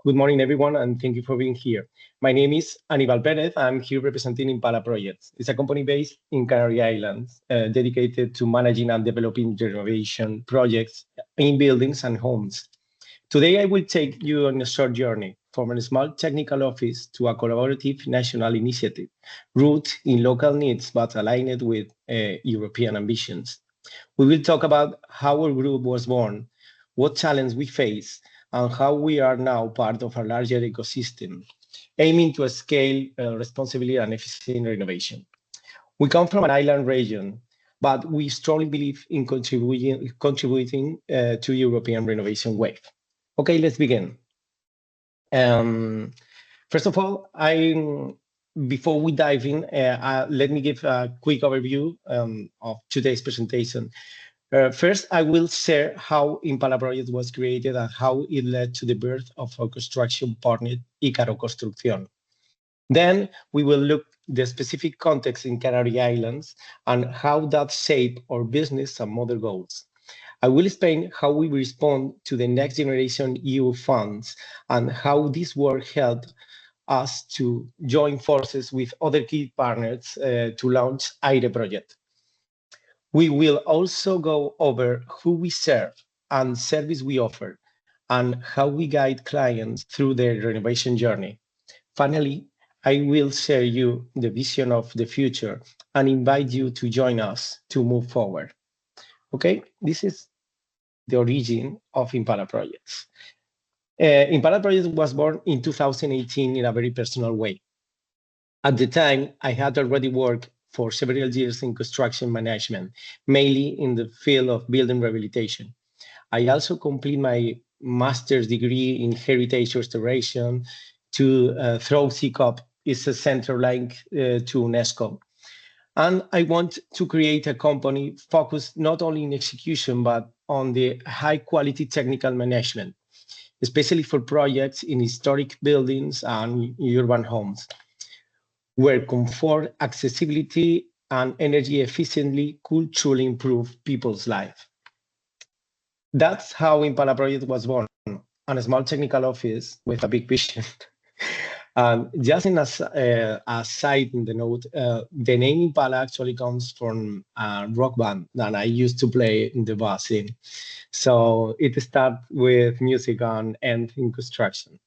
good morning, everyone, and thank you for being here. My name is Aníbal Pérez. I'm here representing Impala Projects. It's a company based in Canary Islands, dedicated to managing and developing renovation projects in buildings and homes. Today, I will take you on a short journey from a small technical office to a collaborative national initiative, rooted in local needs but aligned with European ambitions. We will talk about how our group was born, what challenges we face, and how we are now part of a larger ecosystem, aiming to scale responsibly and efficient renovation. We come from an island region, but we strongly believe in contributing to European renovation wave. Okay, let's begin. First of all, before we dive in, let me give a quick overview of today's presentation. First, I will share how Impala Project was created and how it led to the birth of our construction partner, Ikaro Construcción. Then we will look at the specific context in Canary Islands and how that shaped our business and model goals. I will explain how we respond to the next generation EU funds and how this work helped us to join forces with other key partners to launch 𝐈𝐭'𝐬 project. We will also go over who we serve and service we offer and how we guide clients through their renovation journey. Finally, I will share you the vision of the future and invite you to join us to move forward. Okay, this is the origin of Impala Projects. Impala Projects was born in 2018 in a very personal way. At the time, I had already worked for several years in construction management, mainly in the field of building rehabilitation. I also completed my master's degree in heritage restoration to 𝐤𝐬𝐤 is a central link to UNESCO. And I want to create a company focused not only in execution, but on the high quality technical management, especially for projects in historic buildings and urban homes, where comfort, accessibility, and energy efficiently could truly improve people's life. That's how Impala Project was born, on a small technical office with a big vision. Just in a side in the note, the name Impala actually comes from a rock band that I used to play in the bar scene. So it started with music and ended in construction.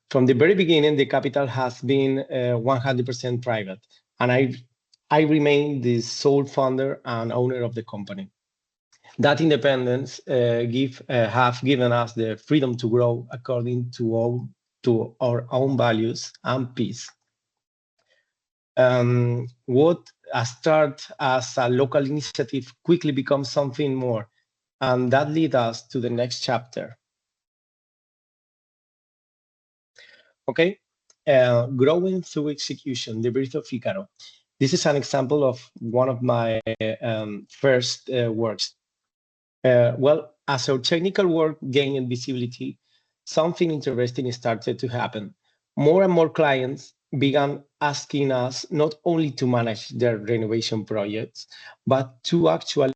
From the very beginning, the capital has been 100% private, and I remain the sole founder and owner of the company. That independence have given us the freedom to grow according to our own values and peace. What started as a local initiative quickly becomes something more, and that leads us to the next chapter. Okay, growing through execution, the birth of Ikaro. This is an example of one of my first works. Well, as our technical work gained visibility, something interesting started to happen. More and more clients began asking us not only to manage their renovation projects, but to actually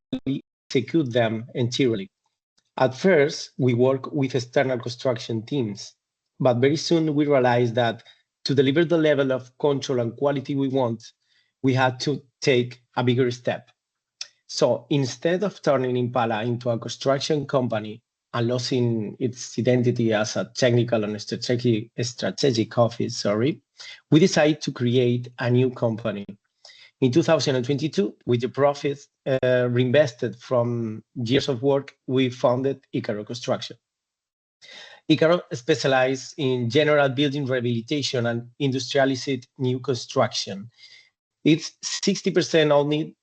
execute them entirely. At first, we worked with external construction teams, but very soon we realized that to deliver the level of control and quality we want, we had to take a bigger step. So instead of turning Impala into a construction company and losing its identity as a technical and strategic office, we decided to create a new company. In 2022, with the profits reinvested from years of work, we founded Ikaro Construction. Ikaro specializes in general building rehabilitation and industrialized new construction. It's 60%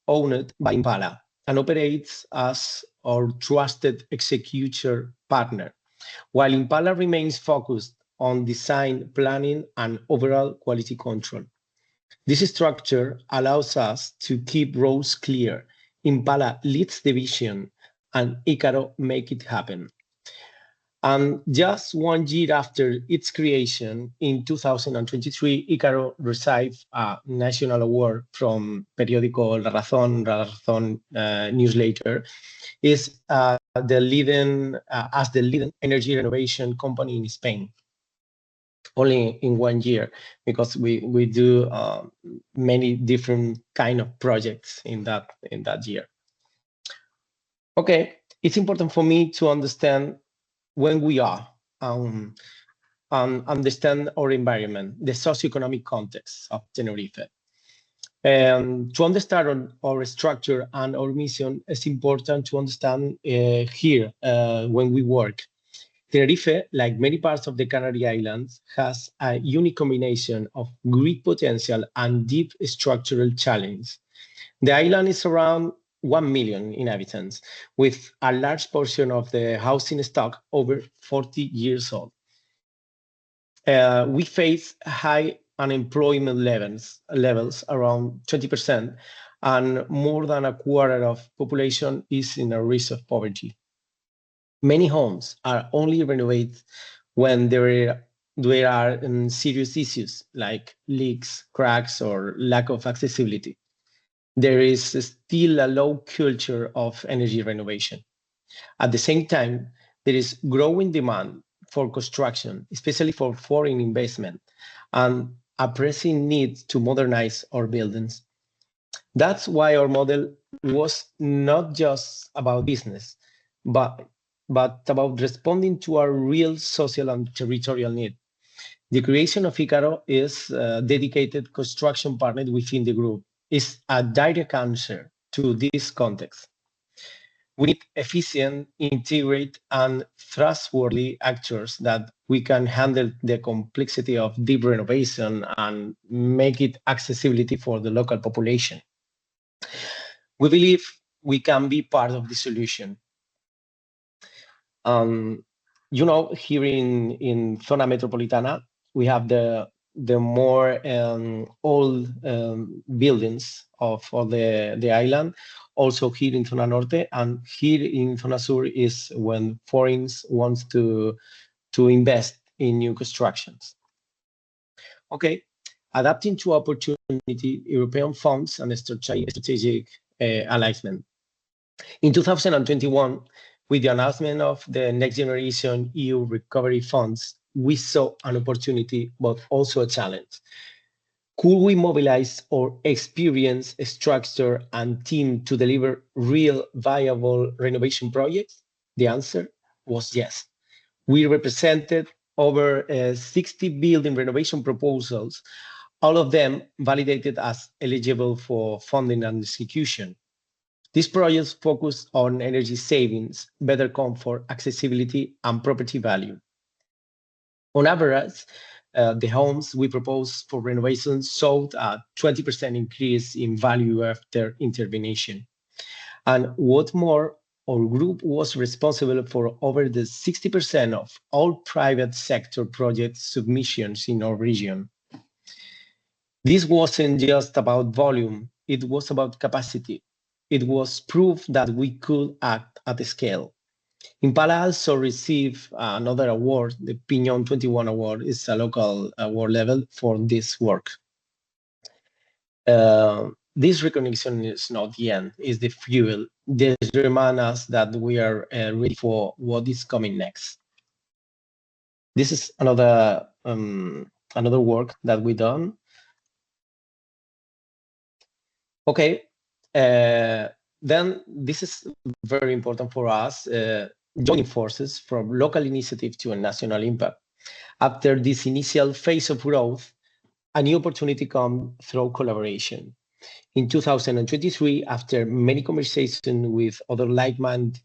owned by Impala and operates as our trusted executor partner, while Impala remains focused on design, planning, and overall quality control. This structure allows us to keep roles clear. Impala leads the vision, and Ikaro makes it happen. And just 1 year after its creation, in 2023, Ikaro received a national award from periódico La Razón newsletter, as the leading energy renovation company in Spain. only in 1 year, because we do many different kind of projects in that year. Okay, it's important for me to understand when we are and understand our environment, the socioeconomic context of Tenerife. And to understand our structure and our mission, it's important to understand here when we work. Tenerife, like many parts of the Canary Islands, has a unique combination of great potential and deep structural challenge. The island is around 1 million inhabitants, with a large portion of the housing stock over 40 years old. We face high unemployment levels around 20%, and more than a quarter of population is in a risk of poverty. Many homes are only renovated when there are serious issues like leaks, cracks, or lack of accessibility. There is still a low culture of energy renovation. At the same time, there is growing demand for construction, especially for foreign investment, and a pressing need to modernize our buildings. That's why our model was not just about business, but about responding to our real social and territorial need. The creation of Ikaro is a dedicated construction partner within the group. Is a direct answer to this context. We need efficient, integrate, and trustworthy actors that we can handle the complexity of deep renovation and make it accessibility for the local population. We believe we can be part of the solution. Here in Zona Metropolitana, we have the more old buildings of the island. Also here in Zona Norte, and here in Zona Sur is when foreigners want to invest in new constructions. Okay, adapting to opportunity, European funds and strategic alignment. In 2021, with the announcement of the next generation EU recovery funds, we saw an opportunity, but also a challenge. Could we mobilize our experience, structure, and team to deliver real viable renovation projects? The answer was yes. We represented over 60 building renovation proposals, all of them validated as eligible for funding and execution. These projects focus on energy savings, better comfort, accessibility, and property value. On average, the homes we proposed for renovation showed a 20% increase in value after intervention. And what more, our group was responsible for over the 60% of all private sector project submissions in our region. This wasn't just about volume, it was about capacity. It was proof that we could act at scale. Impala also received another award, the Piñón 21 Award. Is a local award level for this work. This recognition is not the end, it's the fuel. This reminds us that we are ready for what is coming next. This is another work that we done. Okay, then this is very important for us. Joining forces from local initiative to a national impact. After this initial phase of growth, a new opportunity comes through collaboration. In 2023, after many conversations with other like-minded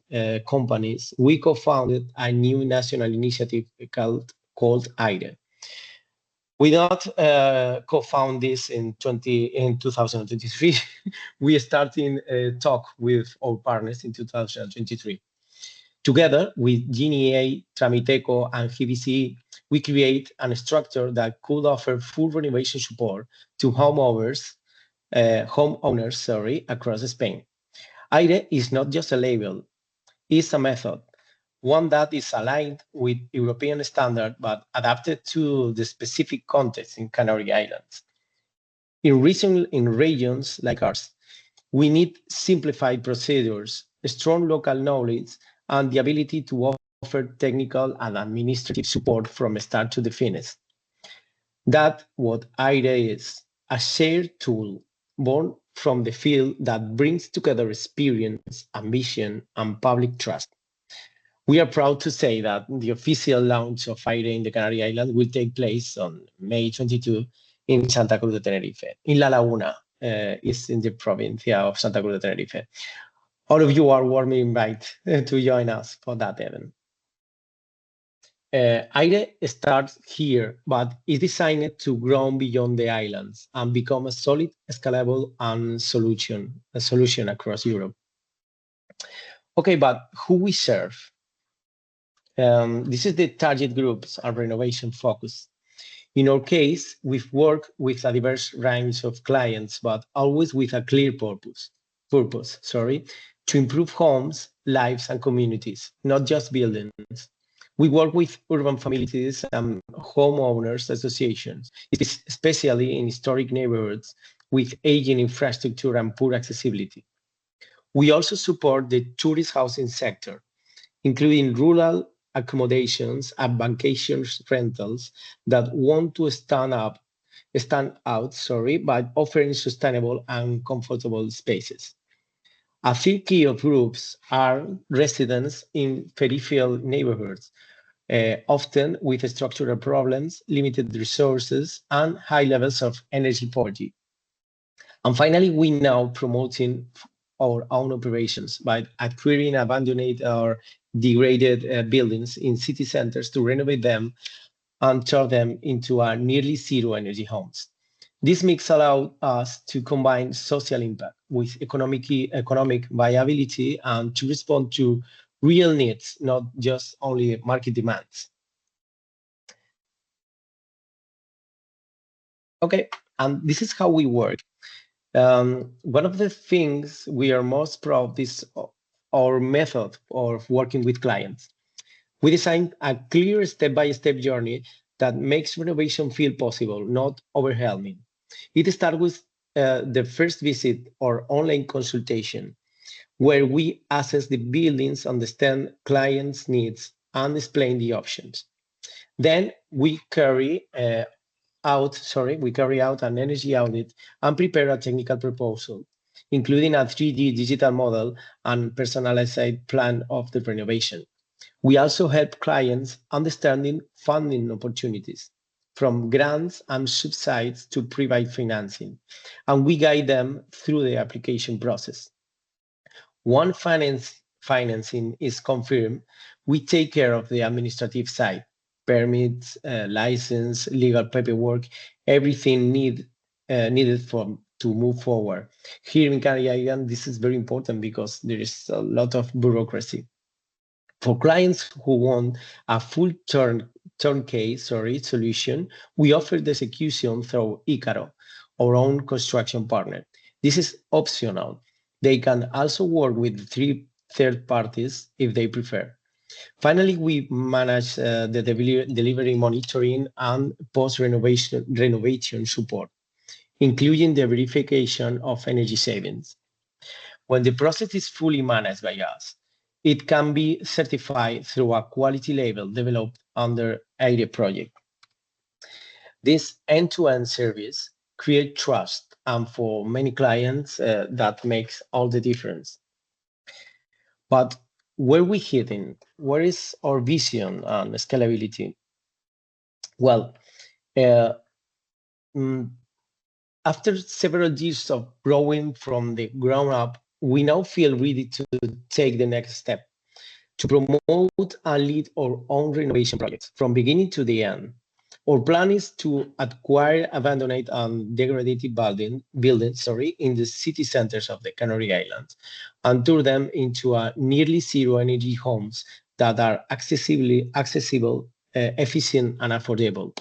companies, we co-founded a new national initiative called 𝐭𝐤𝐬. We not co-found this in 2023. We started a talk with our partners in 2023. Together with GNEA, Tramiteco, and 𝐏𝐸𝐶, we create a structure that could offer full renovation support to homeowners across Spain. 𝐭𝐤𝐬 is not just a label, it's a method, one that is aligned with European standards but adapted to the specific context in Canary Islands. In regions like ours, we need simplified procedures, strong local knowledge, and the ability to offer technical and administrative support from start to the finish. That's what 𝐬𝐬𝐬 is, a shared tool born from the field that brings together experience, ambition, and public trust. We are proud to say that the official launch of 𝐬𝐬𝐬 in the Canary Islands will take place on May 22 in Santa Cruz de Tenerife. In La Laguna, is in the province of Santa Cruz de Tenerife. All of you are warmly invited to join us for that event. 𝐬𝐬𝐬 starts here, but is designed to grow beyond the islands and become a solid, scalable, and a solution across Europe. Okay, but who we serve? This is the target groups and renovation focus. In our case, we've worked with a diverse range of clients, but always with a clear purpose, to improve homes, lives, and communities, not just buildings. We work with urban families and homeowners associations, especially in historic neighborhoods with aging infrastructure and poor accessibility. We also support the tourist housing sector, including rural accommodations and vacation rentals that want to stand out by offering sustainable and comfortable spaces. A few key groups are residents in peripheral neighborhoods, often with structural problems, limited resources, and high levels of energy poverty. And finally, we now promoting our own operations by acquiring abandoned or degraded buildings in city centers to renovate them and turn them into nearly zero energy homes. This mix allows us to combine social impact with economic viability and to respond to real needs, not just only market demands. Okay, and this is how we work. One of the things we are most proud of is our method of working with clients. We designed a clear step-by-step journey that makes renovation feel possible, not overwhelming. It starts with the first visit or online consultation, where we assess the buildings, understand clients' needs, and explain the options. Then we carry out an energy audit and prepare a technical proposal, including a 3D digital model and personalized plan of the renovation. We also help clients understanding funding opportunities, from grants and subsidies to private financing, and we guide them through the application process. Once financing is confirmed, we take care of the administrative side, permits, license, legal paperwork, everything needed to move forward. Here in Canary Islands, this is very important because there is a lot of bureaucracy. For clients who want a full turnkey solution, we offer the execution through Ikaro, our own construction partner. This is optional. They can also work with 3 third parties if they prefer. Finally, we manage the delivery monitoring and post-renovation support, including the verification of energy savings. When the process is fully managed by us, it can be certified through a quality label developed under 𝐬𝐬𝐬 project. This end-to-end service creates trust, and for many clients, that makes all the difference. But where are we heading? Where is our vision and scalability? Well, after several years of growing from the ground up, we now feel ready to take the next step, to promote and lead our own renovation projects from beginning to the end. Our plan is to acquire abandoned and degraded buildings in the city centers of the Canary Islands and turn them into nearly zero energy homes that are accessible, efficient, and affordable.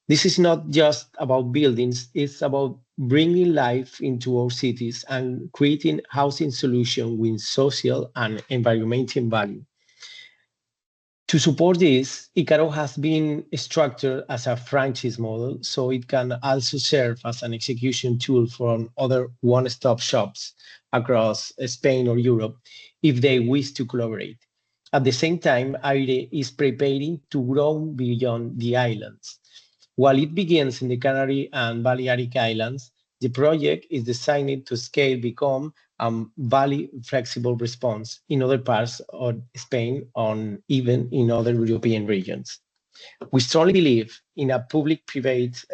This is not just about buildings, it's about bringing life into our cities and creating housing solutions with social and environmental value. To support this, Ikaro has been structured as a franchise model, so it can also serve as an execution tool for other one-stop shops across Spain or Europe if they wish to collaborate. At the same time, 𝐬𝐬𝐬 is preparing to grow beyond the islands. While it begins in the Canary and Balearic Islands, the project is designed to scale become a valley flexible response in other parts of Spain or even in other European regions. We strongly believe in a public-private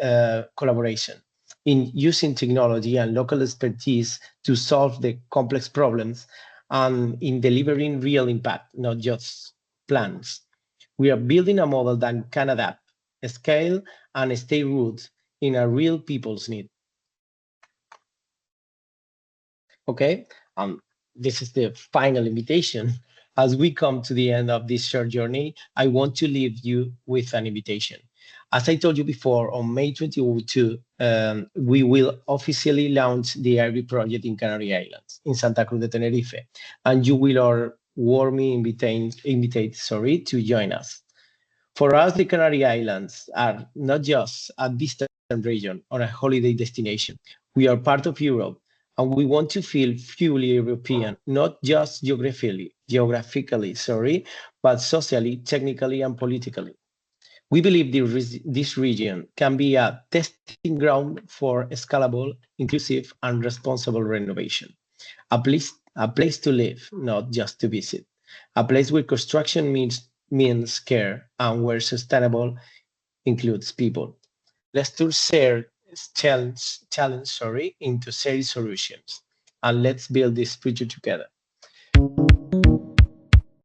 collaboration, in using technology and local expertise to solve the complex problems, and in delivering real impact, not just plans. We are building a model that can adapt, scale, and stay rooted in a real people's need. Okay, this is the final invitation. As we come to the end of this short journey, I want to leave you with an invitation. As I told you before, on May 22, we will officially launch the 𝐴𝐵 project in Canary Islands, in Santa Cruz de Tenerife, and you will all warmly invitate to join us. For us, the Canary Islands are not just a distant region or a holiday destination. We are part of Europe, and we want to feel fully European, not just geographically, but socially, technically, and politically. We believe this region can be a testing ground for scalable, inclusive, and responsible renovation. A place to live, not just to visit. A place where construction means care and where sustainable includes people. Let's turn challenge into shared solutions, and let's build this future together.